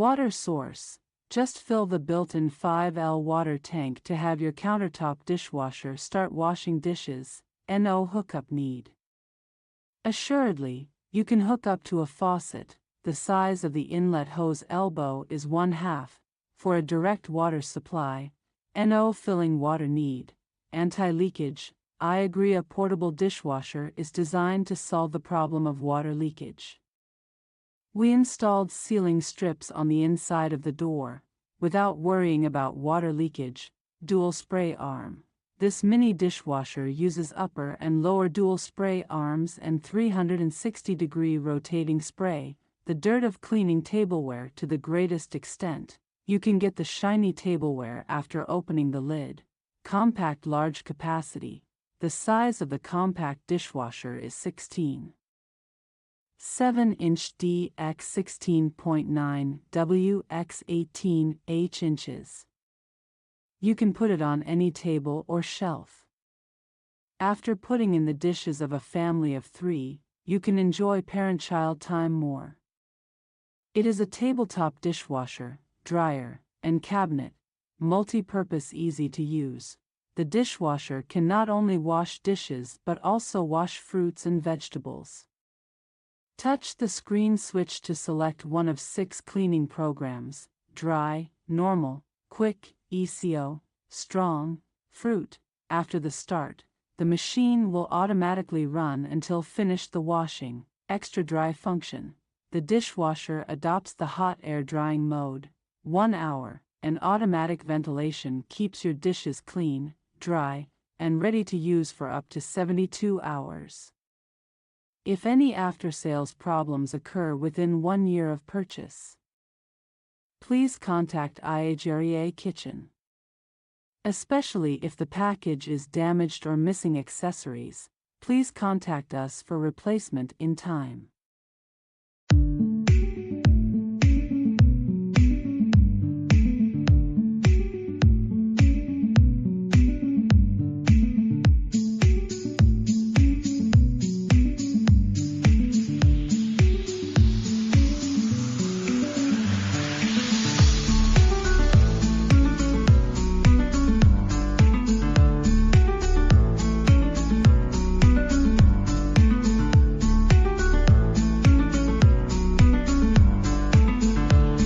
Water source. Just fill the built-in 5L water tank to have your countertop dishwasher start washing dishes. No hookup need. Assuredly, you can hook up to a faucet. The size of the inlet hose elbow is 1/2, for a direct water supply. No filling water need. Anti-leakage. IAGREEA portable dishwasher is designed to solve the problem of water leakage. We installed sealing strips on the inside of the door, without worrying about water leakage. Dual spray arm. This mini dishwasher uses upper and lower dual spray arms and 360-degree rotating spray, the dirt of cleaning tableware to the greatest extent. You can get the shiny tableware after opening the lid. Compact large capacity. The size of the compact dishwasher is 16.7" D x 16.9 W x 18" inches. You can put it on any table or shelf. After putting in the dishes of a family of 3, you can enjoy parent-child time more. It is a tabletop dishwasher, dryer, and cabinet, multi-purpose, easy to use. The dishwasher can not only wash dishes but also wash fruits and vegetables. Touch the screen switch to select one of 6 cleaning programs: dry, normal, quick, ECO, strong, fruit. After the start, the machine will automatically run until finished the washing. Extra dry function. The dishwasher adopts the hot air drying mode. 1 hour, and automatic ventilation keeps your dishes clean, dry, and ready to use for up to 72 hours. If any after-sales problems occur within 1 year of purchase, please contact IAGREEA Kitchen. Especially if the package is damaged or missing accessories, please contact us for replacement in time.